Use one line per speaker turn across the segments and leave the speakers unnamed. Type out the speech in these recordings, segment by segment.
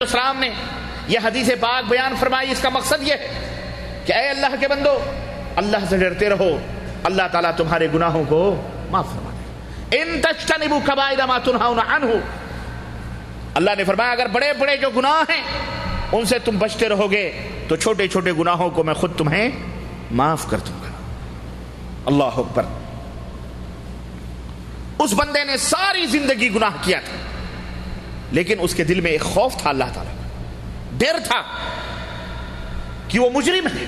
السلام نے یہ حدیث پاک بیان فرمائی، اس کا مقصد یہ ہے کہ اے اللہ کے بندو، اللہ سے ڈرتے رہو، اللہ تعالیٰ تمہارے گناہوں کو معاف فرما دے. ان تجتنبوا کبائر ما تنہون عنہ، اللہ نے فرمایا اگر بڑے بڑے جو گناہ ہیں ان سے تم بچتے رہو گے تو چھوٹے چھوٹے گناہوں کو میں خود تمہیں معاف کر دوں گا. اللہ اکبر. اس بندے نے ساری زندگی گناہ کیا تھا، لیکن اس کے دل میں ایک خوف تھا اللہ تعالیٰ کا، ڈر تھا کہ وہ مجرم ہے،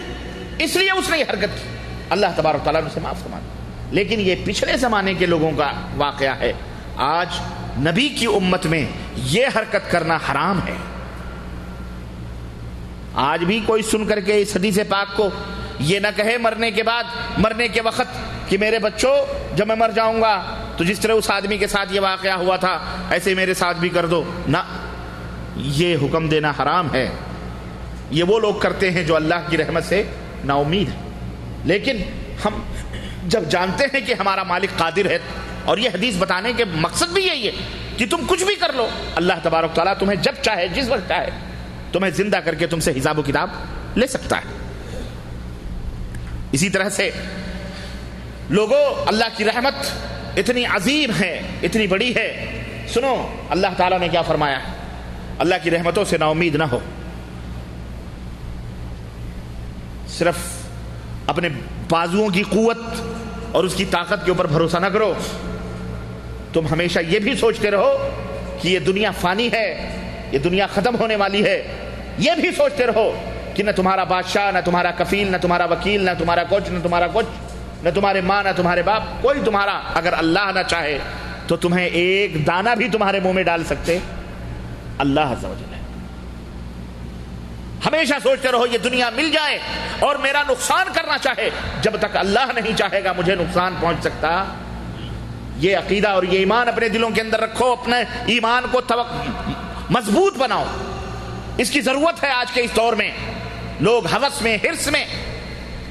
اس لیے اس نے یہ حرکت کی. اللہ تبارک تعالیٰ نے اسے معاف فرما دیا. لیکن یہ پچھلے زمانے کے لوگوں کا واقعہ ہے. آج نبی کی امت میں یہ حرکت کرنا حرام ہے. آج بھی کوئی سن کر کے اس حدیث پاک کو یہ نہ کہے مرنے کے بعد، مرنے کے وقت کہ میرے بچوں جب میں مر جاؤں گا تو جس طرح اس آدمی کے ساتھ یہ واقعہ ہوا تھا ایسے میرے ساتھ بھی کر دو. نہ، یہ حکم دینا حرام ہے. یہ وہ لوگ کرتے ہیں جو اللہ کی رحمت سے نا امید ہیں. لیکن ہم جب جانتے ہیں کہ ہمارا مالک قادر ہے، اور یہ حدیث بتانے کے مقصد بھی یہی ہے کہ تم کچھ بھی کر لو، اللہ تبارک تعالیٰ تمہیں جب چاہے جس وقت چاہے تمہیں زندہ کر کے تم سے حساب و کتاب لے سکتا ہے. اسی طرح سے لوگوں، اللہ کی رحمت اتنی عظیم ہے، اتنی بڑی ہے. سنو اللہ تعالیٰ نے کیا فرمایا. اللہ کی رحمتوں سے نا امید نہ ہو، صرف اپنے بازوؤں کی قوت اور اس کی طاقت کے اوپر بھروسہ نہ کرو. تم ہمیشہ یہ بھی سوچتے رہو کہ یہ دنیا فانی ہے، یہ دنیا ختم ہونے والی ہے. یہ بھی سوچتے رہو کہ نہ تمہارا بادشاہ، نہ تمہارا کفیل، نہ تمہارا وکیل، نہ تمہارا کچھ، نہ تمہارا کچھ، نہ تمہارے ماں، نہ تمہارے باپ، کوئی تمہارا، اگر اللہ نہ چاہے تو تمہیں ایک دانہ بھی تمہارے منہ میں ڈال سکتے اللہ عز و جل ہے. ہمیشہ سوچتے رہو یہ دنیا مل جائے اور میرا نقصان کرنا چاہے، جب تک اللہ نہیں چاہے گا مجھے نقصان پہنچ سکتا. یہ عقیدہ اور یہ ایمان اپنے دلوں کے اندر رکھو، اپنے ایمان کو مضبوط بناؤ. اس کی ضرورت ہے. آج کے اس دور میں لوگ ہوس میں، حرص میں،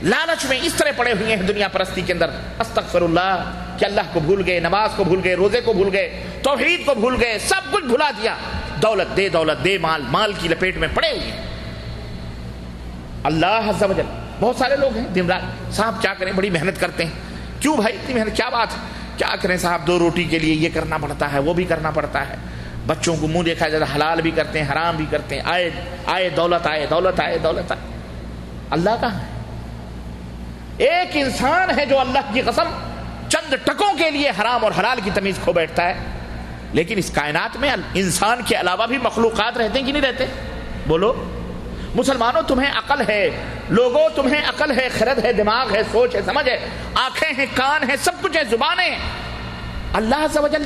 لالچ میں اس طرح پڑے ہوئے ہیں دنیا پرستی کے اندر، استغفر اللہ، کہ اللہ کو بھول گئے، نماز کو بھول گئے، روزے کو بھول گئے، توحید کو بھول گئے، سب کچھ بھلا دیا. دولت دے، دولت دے، مال، مال کی لپیٹ میں پڑے ہوئے ہیں. اللہ عز و جل. بہت سارے لوگ ہیں دن رات، صاحب کیا کریں، بڑی محنت کرتے ہیں. کیوں بھائی اتنی محنت، کیا بات ہے؟ کیا کریں صاحب، دو روٹی کے لیے یہ کرنا پڑتا ہے، وہ بھی کرنا پڑتا ہے. بچوں کو منہ دیکھا جاتا، حلال بھی کرتے ہیں، حرام بھی کرتے ہیں. آئے دولت، آئے دولت، آئے دولت آئے. اللہ کہاں ہے؟ ایک انسان ہے جو اللہ کی قسم چند ٹکوں کے لیے حرام اور حلال کی تمیز کھو بیٹھتا ہے. لیکن اس کائنات میں انسان کے علاوہ بھی مخلوقات رہتے ہیں کہ نہیں رہتے؟ بولو مسلمانوں، تمہیں عقل ہے، لوگوں تمہیں عقل ہے، خرد ہے، دماغ ہے، سوچ ہے، سمجھ ہے، آنکھیں ہیں، کان ہیں، سب کچھ ہے، زبانیں ہیں. اللہ عز و جل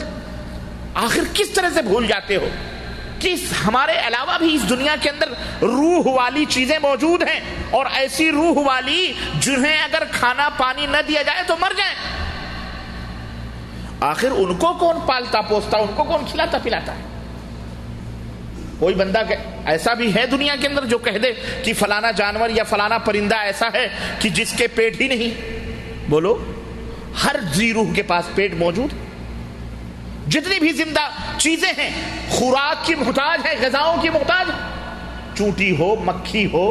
آخر کس طرح سے بھول جاتے ہو کہ ہمارے علاوہ بھی اس دنیا کے اندر روح والی چیزیں موجود ہیں، اور ایسی روح والی جنہیں اگر کھانا پانی نہ دیا جائے تو مر جائیں. آخر ان کو کون پالتا پوستا، ان کو کون کھلاتا پلاتا ہے؟ کوئی بندہ ایسا بھی ہے دنیا کے اندر جو کہہ دے کہ فلانا جانور یا فلانا پرندہ ایسا ہے کہ جس کے پیٹ ہی نہیں؟ بولو، ہر ذی روح کے پاس پیٹ موجود ہے. جتنی بھی زندہ چیزیں ہیں خوراک کی محتاج ہے، غذاؤں کی محتاج ہے. چونٹی ہو، مکھی ہو،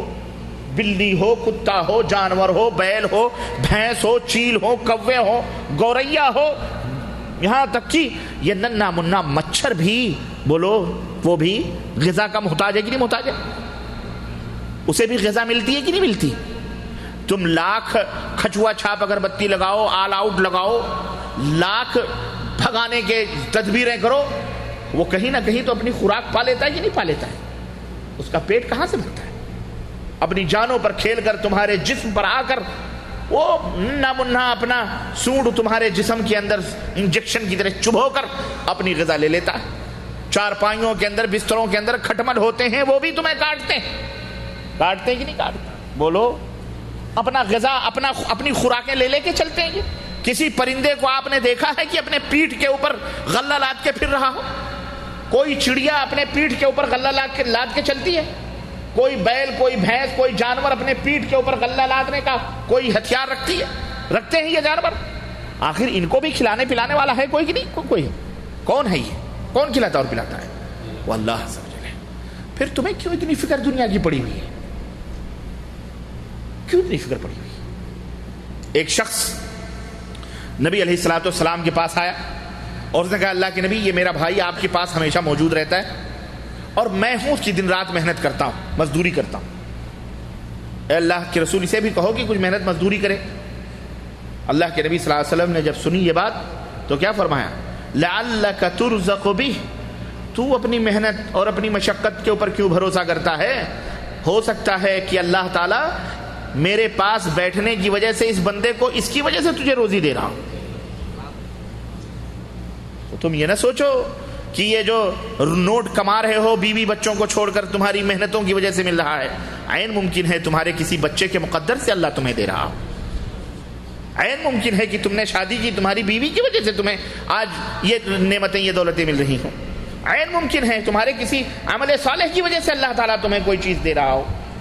بلی ہو، کتا ہو، جانور ہو، بیل ہو، بھینس ہو، چیل ہو، کوے ہو، گوریا ہو، یہاں تک کہ یہ ننا منا مچھر بھی، بولو وہ بھی غذا کا محتاج ہے کہ نہیں محتاج ہے؟ اسے بھی غذا ملتی ہے کہ نہیں ملتی؟ تم لاکھ کھچوا چھاپ اگربتی لگاؤ، آل آؤٹ لگاؤ، لاکھ بھگانے کے تدبیریں کرو، وہ کہیں نہ کہیں تو اپنی خوراک پا لیتا ہے کہ نہیں پا لیتا ہے؟ اس کا پیٹ کہاں سے بھرتا ہے؟ اپنی جانوں پر کھیل کر تمہارے جسم پر آ کر وہ نہ منہ اپنا سونڈ تمہارے جسم کے اندر انجیکشن کی طرح چبھو کر اپنی غذا لے لیتا ہے. چارپائیوں کے اندر، بستروں کے اندر کھٹمل ہوتے ہیں، وہ بھی تمہیں کاٹتے ہیں. کاٹتے ہیں کہ نہیں کاٹتے؟ بولو، اپنا غذا، اپنی خوراکیں لے کے چلتے ہیں. کسی پرندے کو آپ نے دیکھا ہے کہ اپنے پیٹھ کے اوپر غلہ لاد کے پھر رہا ہو؟ کوئی چڑیا اپنے پیٹھ کے اوپر غلہ لاد کے چلتی ہے؟ کوئی بیل، کوئی بھینس، کوئی جانور اپنے پیٹھ کے اوپر غلہ لادنے کا کوئی ہتھیار رکھتے ہیں یہ جانور؟ آخر ان کو بھی کھلانے پلانے والا ہے کوئی کہ نہیں؟ کوئی ہے. کون ہے یہ؟ کون کھلاتا اور پلاتا ہے؟ وہ اللہ عز و جل ہے. پھر تمہیں کیوں اتنی فکر دنیا کی پڑی ہوئی ہے؟ کیوں اتنی فکر پڑی ہوئی؟ ایک شخص نبی علیہ الصلوۃ والسلام کے پاس آیا اور اس نے کہا اللہ کے نبی، یہ میرا بھائی آپ کے پاس ہمیشہ موجود رہتا ہے اور میں ہوں اس کی دن رات محنت کرتا ہوں، مزدوری کرتا ہوں. اے اللہ کے رسول اسے بھی کہو کہ کچھ محنت مزدوری کرے. اللہ کے نبی صلی اللہ علیہ وسلم نے جب سنی یہ بات تو کیا فرمایا؟ لعلک ترزق بہ، تو اپنی محنت اور اپنی مشقت کے اوپر کیوں بھروسہ کرتا ہے؟ ہو سکتا ہے کہ اللہ تعالیٰ میرے پاس بیٹھنے کی وجہ سے اس بندے کو اس کی وجہ سے تجھے روزی دے رہا ہوں. تو تم یہ نہ سوچو کہ یہ جو نوٹ کما رہے ہو بیوی بچوں کو چھوڑ کر تمہاری محنتوں کی وجہ سے مل رہا ہے. عین ممکن ہے تمہارے کسی بچے کے مقدر سے اللہ تمہیں دے رہا ہو. عین ممکن ہے کہ تم نے شادی کی تمہاری بیوی کی وجہ سے تمہیں آج یہ نعمتیں یہ دولتیں مل رہی ہوں. عین ممکن ہے تمہارے کسی عمل صالح کی وجہ سے اللہ تعالیٰ تمہیں کوئی چیز دے رہا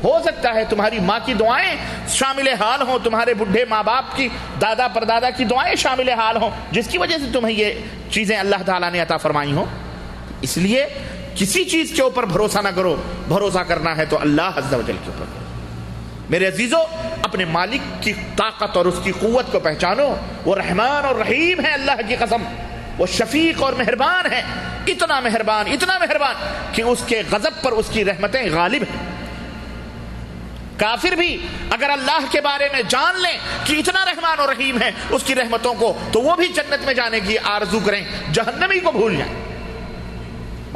ہو سکتا ہے تمہاری ماں کی دعائیں شامل حال ہوں، تمہارے بڈھے ماں باپ کی، دادا پردادا کی دعائیں شامل حال ہوں، جس کی وجہ سے تمہیں یہ چیزیں اللہ تعالیٰ نے عطا فرمائی ہوں. اس لیے کسی چیز کے اوپر بھروسہ نہ کرو، بھروسہ کرنا ہے تو اللہ عز و جل کے اوپر. میرے عزیزو، اپنے مالک کی طاقت اور اس کی قوت کو پہچانو. وہ رحمان اور رحیم ہے، اللہ کی قسم وہ شفیق اور مہربان ہے. اتنا مہربان کہ اس کے غضب پر اس کی رحمتیں غالب ہیں. کافر بھی اگر اللہ کے بارے میں جان لیں کہ اتنا رحمان اور رحیم ہے اس کی رحمتوں کو، تو وہ بھی جنت میں جانے کی آرزو کریں، جہنمی کو بھول جائیں.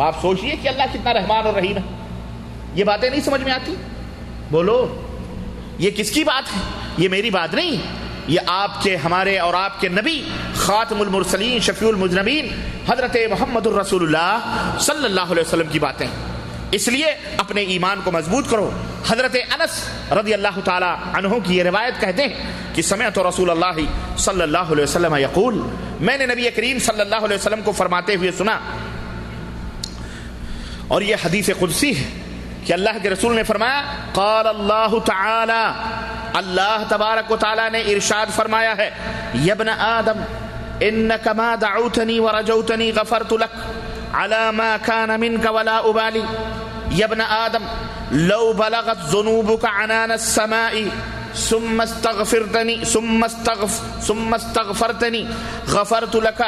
آپ سوچئے کہ اللہ کتنا رحمان اور رحیم ہے. یہ باتیں نہیں سمجھ میں آتی؟ بولو، یہ کس کی بات ہے؟ یہ میری بات نہیں، یہ آپ کے، ہمارے اور آپ کے نبی خاتم المرسلین شفیع المذنبین حضرت محمد الرسول اللہ صلی اللہ علیہ وسلم کی باتیں. اس لیے اپنے ایمان کو مضبوط کرو. حضرت انس رضی اللہ تعالی عنہ کی یہ روایت کہتے ہیں کہ سمعت رسول اللہ صلی اللہ علیہ وسلم یقول، میں نے نبی کریم صلی اللہ علیہ وسلم کو فرماتے ہوئے سنا، اور یہ حدیث قدسی ہے کہ اللہ کے رسول نے فرمایا، قال اللہ تعالی، اللہ تبارک و تعالی نے ارشاد فرمایا ہے، یا ابن آدم انک ما دعوتنی ورجوتنی غفرت لک على ما كان منك ولا أبالي. يا ابن آدم لو بلغت ذنوبك عنان السماء ثم استغفرتني غفرت لك.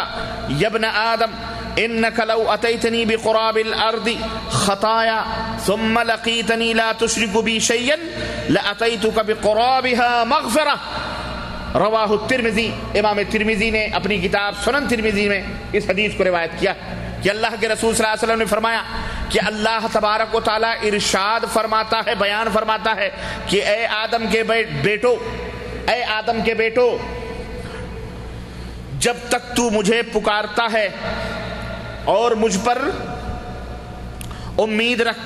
يا ابن آدم إنك لو أتيتني بقراب الأرض خطايا ثم لقيتني لا تشرك بي شيئا لأتيتك بقرابها مغفرة. رواہ الترمذی، امام ترمذی نے اپنی کتاب سنن ترمذی میں اس حدیث کو روایت کیا کہ اللہ کے رسول صلی اللہ علیہ وسلم نے فرمایا کہ اللہ تبارک و تعالیٰ ارشاد فرماتا ہے، بیان فرماتا ہے کہ اے آدم کے بیٹو، جب تک تو مجھے پکارتا ہے اور مجھ پر امید رکھ،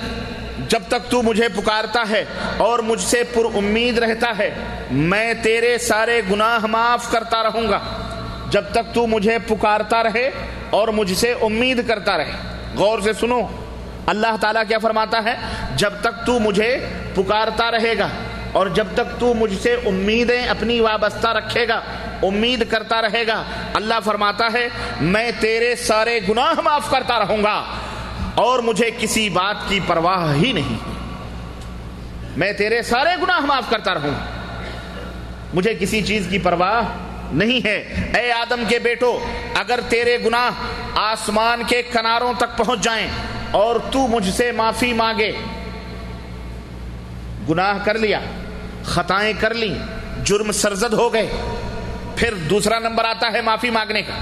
جب تک تو مجھے پکارتا ہے اور مجھ سے پر امید رہتا ہے، میں تیرے سارے گناہ معاف کرتا رہوں گا. جب تک تو مجھے پکارتا رہے اور مجھ سے امید کرتا رہے. غور سے سنو، اللہ تعالیٰ کیا فرماتا ہے؟ جب تک تو مجھے پکارتا رہے گا اور جب تک تو مجھ سے امیدیں اپنی وابستہ رکھے گا، امید کرتا رہے گا، اللہ فرماتا ہے میں تیرے سارے گناہ معاف کرتا رہوں گا اور مجھے کسی بات کی پرواہ ہی نہیں. میں تیرے سارے گناہ معاف کرتا رہوں گا، مجھے کسی چیز کی پرواہ نہیں ہے. اے آدم کے بیٹو، اگر تیرے گناہ آسمان کے کناروں تک پہنچ جائیں اور تو مجھ سے معافی مانگے، گناہ کر لیا، خطائیں کر لیں، جرم سرزد ہو گئے، پھر دوسرا نمبر آتا ہے معافی مانگنے کا.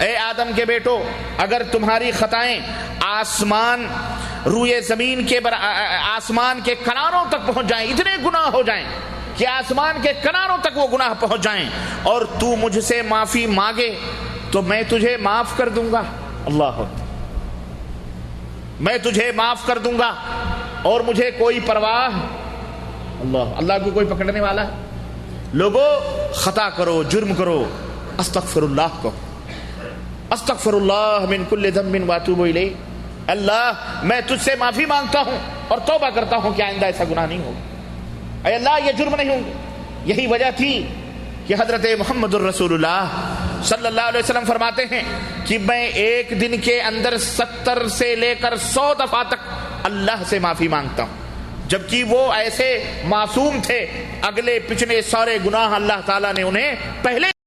اے آدم کے بیٹو، اگر تمہاری خطائیں آسمان روئے زمین کے آسمان کے کناروں تک پہنچ جائیں، اتنے گناہ ہو جائیں کہ آسمان کے کناروں تک وہ گناہ پہنچ جائیں اور تو مجھ سے معافی مانگے تو میں تجھے معاف کر دوں گا. اللہ، میں تجھے معاف کر دوں گا اور مجھے کوئی پرواہ. اللہ کو کوئی پکڑنے والا ہے؟ لوگوں، خطا کرو، جرم کرو، استغفر اللہ کو، استغفر اللہ من کل ذنب واتوب الیہ. اللہ میں تجھ سے معافی مانگتا ہوں اور توبہ کرتا ہوں کہ آئندہ ایسا گناہ نہیں ہوگا. اے اللہ یہ جرم نہیں ہوں گے. یہی وجہ تھی کہ حضرت محمد الرسول اللہ صلی اللہ علیہ وسلم فرماتے ہیں کہ میں ایک دن کے اندر 70 سے لے کر 100 دفعہ تک اللہ سے معافی مانگتا ہوں. جبکہ وہ ایسے معصوم تھے، اگلے پچھلے سارے گناہ اللہ تعالیٰ نے انہیں پہلے